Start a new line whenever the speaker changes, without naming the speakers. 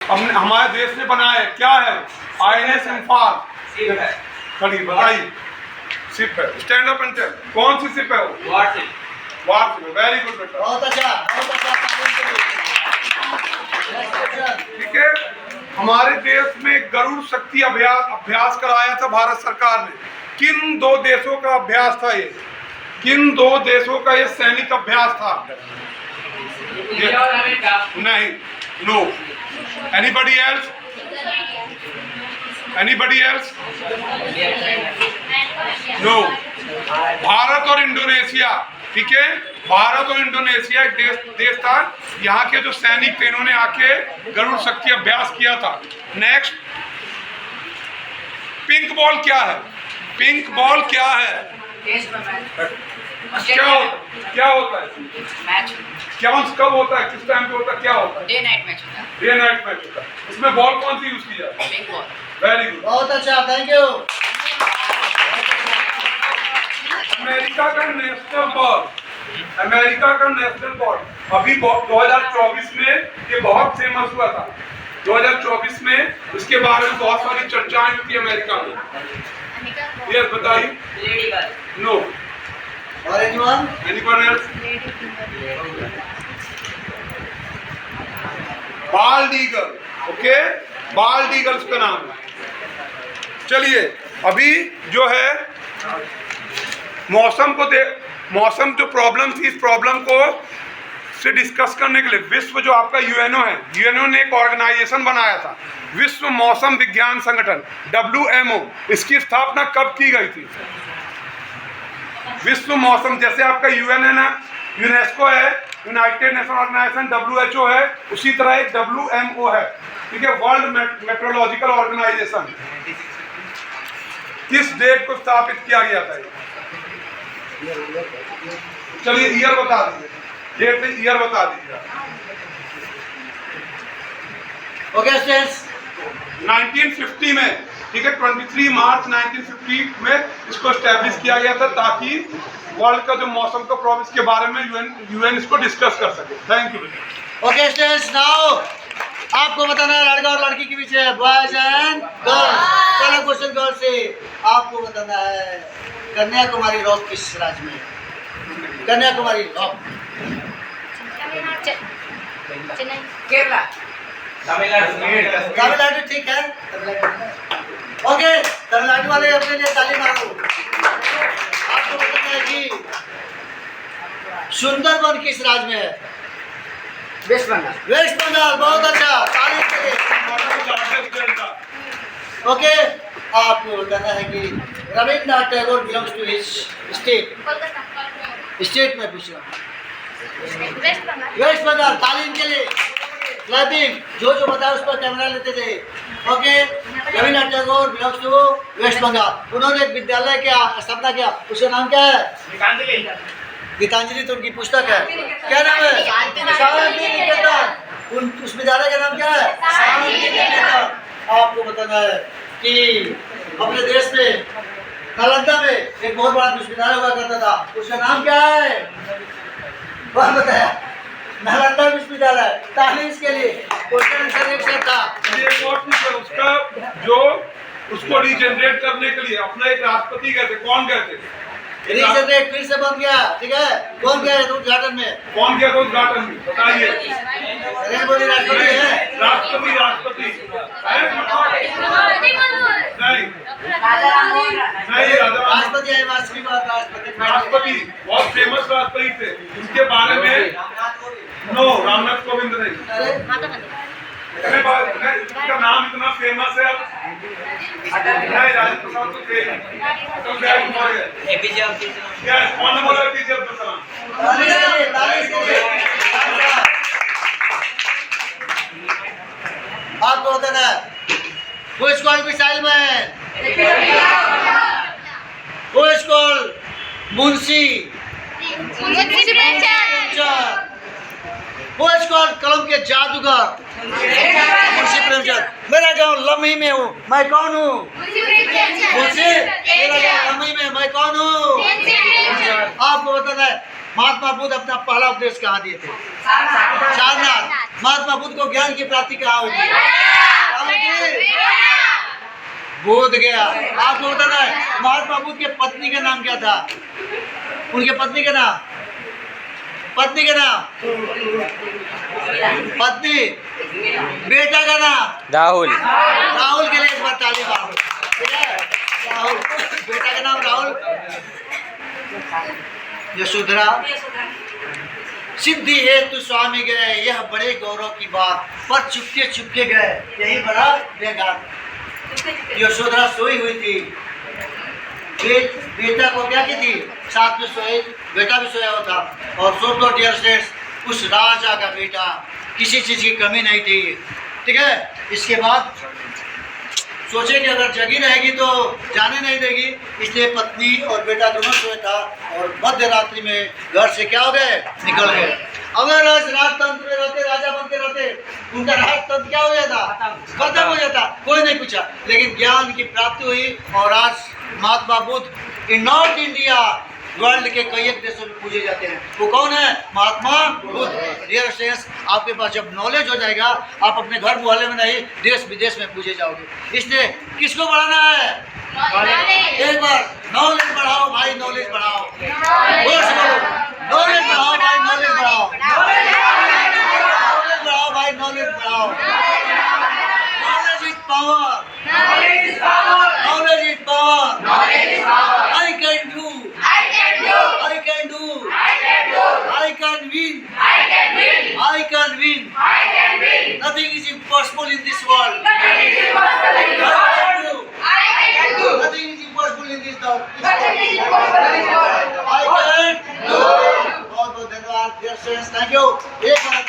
हमने हमारे देश ने बनाया है, क्या है? INS इम्फाल। खड़ी बताइए। शिप है। Stand up and tell. कौन सी शिप है वो? वारशिप। वेरी गुड बेटा,
बहुत अच्छा, बहुत अच्छा।
ठीक है। हमारे देश में गरुड़ शक्ति अभ्यास कराया था भारत सरकार ने। किन दो देशों का अभ्यास था ये? किन दो देशों का ये सैनिक अभ्यास था? नहीं, no. Anybody else? Anybody else? No. Bharat और इंडोनेशिया, ठीक है। भारत और इंडोनेशिया एक देश था। यहाँ के जो सैनिक थे इन्होंने आके गरुड़ शक्ति अभ्यास किया था। नेक्स्ट, पिंक बॉल क्या है? पिंक बॉल क्या है? क्या होता है? क्या कब होता है? किस टाइम पे होता है? क्या होता है?
डे नाइट मैच होता है।
डे नाइट मैच होता है। इसमें बॉल कौन सी यूज की जाती है?
Pink ball.
Very good.
बहुत अच्छा, थैंक यू।
अमेरिका का नेशनल बॉल, अमेरिका का नेशनल बॉल अभी 2024 में ये बहुत फेमस हुआ था। 2024 में इसके बारे में बहुत सारी चर्चाएं हुई थी अमेरिका में। ये बताइए। नो।
और anyone?
Anyone else? Bald eagle. Okay, bald eagles का नाम है। चलिए अभी जो है मौसम जो प्रॉब्लम थी, इस प्रॉब्लम को से डिस्कस करने के लिए विश्व जो आपका यूएनओ है, यूएनओ ने एक ऑर्गेनाइजेशन बनाया था, विश्व मौसम विज्ञान संगठन, WMO। इसकी स्थापना कब की गई थी? विश्व मौसम, जैसे आपका UN है ना, यूनेस्को है, यूनाइटेड नेशन ऑर्गेनाइजेशन, WHO है, उसी तरह एक WMO है, ठीक है, वर्ल्ड मेट्रोलॉजिकल ऑर्गेनाइजेशन। किस डेट को स्थापित किया गया था? चलिए ईयर बता दीजिए, डेट से ईयर बता दीजिए।
ओके स्टूडेंट्स,
1950 में, ठीक है, 23 मार्च 1950 में इसको एस्टेब्लिश किया गया था ताकि वर्ल्ड का जो मौसम का प्रॉब्लम के बारे में यूएन इसको डिस्कस कर सके। Thank you.
Okay students, now आपको बताना है लड़का और लड़की के बीच है, बॉयज एंड गर्ल्स। पहला क्वेश्चन गर्ल से आपको बताना है, कन्याकुमारी रॉक किस राज्य में है? कन्याकुमारी रॉक।
केरला।
तमिलनाडु, ठीक है। ओके, तमिलनाडु वाले अपने लिए ताली मारो। आपको बताना है कि सुंदरबन किस राज्य में है?
वेस्ट बंगाल।
वेस्ट बंगाल। बहुत अच्छा, ताली के लिए। ओके, आपको बताना है कि Rabindranath Tagore belongs to his state. State में पूछ रहा हूँ। वेस्ट बंगाल। तालीम के लिए क्लैपिंग। जो बताया उस पर कैमरा लेते थे। Okay, Rabindranath Tagore belongs to West Bengal. उन्होंने एक विद्यालय क्या स्थापना किया, उसका नाम क्या है? गीतांजलि तो उनकी पुस्तक है। क्या नाम है? शांति निकेतन। उस विद्यालय का नाम क्या है? शांति निकेतन। आपको बताना है कि अपने देश में नालंदा में एक बहुत बड़ा विश्वविद्यालय हुआ करता था, उसका नाम क्या है? कौन बताया? नालंदा विश्वविद्यालय। तालीम के लिए क्वेश्चन आंसर एक से था।
उसका जो उसको रीजनरेट करने के लिए अपना एक राष्ट्रपति गए थे, कौन गए थे?
रीजनरेट फिर से बन गया, ठीक है। कौन गया है उद्घाटन में?
कौन गया था उद्घाटन में? बताइए।
नरेंद्र मोदी राष्ट्रपति है।
राष्ट्रपति नहीं, नहीं
राष्ट्रपति है,
राष्ट्रपति बहुत फेमस राष्ट्रपति थे। उनके बारे में नो, रामनाथ कोविंद नहीं। इसका नाम इतना फेमस है। नहीं, राजेंद्र प्रसाद तो थे।
एपीजे अब्दुल कलाम।
यस, कौन बोला? एपीजे अब्दुल कलाम।
आपको बताना है Who is called missile man? Who is called Munshi? Who is called कलम के जादूगर? मुंशी प्रेमचंद। मेरा गांव लम्ही में हूँ, मैं कौन हूँ? मुंशी। मेरा गांव लम्ही में, मैं कौन हूँ? आपको बताना है महात्मा बुद्ध अपना पहला उपदेश कहाँ दिए थे? सारनाथ। महात्मा बुद्ध को ज्ञान की प्राप्ति कहाँ हुई थी? कहाँ हुई थी? बोध गया। आपको बताना है महात्मा बुद्ध के पत्नी का नाम क्या था? उनके पत्नी का नाम, पत्नी का नाम, पत्नी, बेटा का नाम
राहुल।
राहुल के लिए इस बार ताली मारो। ठीक है, राहुल, बेटा का नाम राहुल, यशोधरा। सिद्धि हेतु स्वामी गए, यह बड़े गौरव की बात, पर चुपके चुपके गए, यही बड़ा बेगार। यशोधरा सोई हुई थी, बेटा को क्या की थी? साथ में सोए, बेटा भी सोया हुआ था। और सो तो डियर स्टेट्स, उस राजा का बेटा, किसी चीज़ की कमी नहीं थी। ठीक है, इसके बाद सोचे कि अगर जगी रहेगी तो जाने नहीं देगी, इसलिए पत्नी और बेटा दोनों सोए था और मध्य रात्रि में घर से क्या हो गए? निकल गए। अगर राजतंत्र में रहते, राजा बनते रहते, उनका राजतंत्र क्या हो जाता? खत्म हो जाता, कोई नहीं पूछा। लेकिन ज्ञान की प्राप्ति हुई और आज महात्मा बुद्ध इन नॉर्थ इंडिया वर्ल्ड के कई एक देशों में पूजे जाते हैं। वो कौन है? महात्मा बुद्ध। डियर फ्रेंड्स, आपके पास जब नॉलेज हो जाएगा, आप अपने घर मोहल्ले में नहीं, देश विदेश में पूजे जाओगे। इसलिए किसको बढ़ाना है? एक बार नॉलेज बढ़ाओ भाई, नॉलेज बढ़ाओ। नॉलेज बढ़ाओ भाई, नॉलेज बढ़ाओ। नॉलेज बढ़ाओ भाई, नॉलेज बढ़ाओ। Knowledge is power. Knowledge is power. I can do. I can do. I can win. I can win. Nothing is impossible in this world. I can do. Nothing is impossible in this world. I can do. बहुत बहुत धन्यवाद dear friends, thank you. एक बार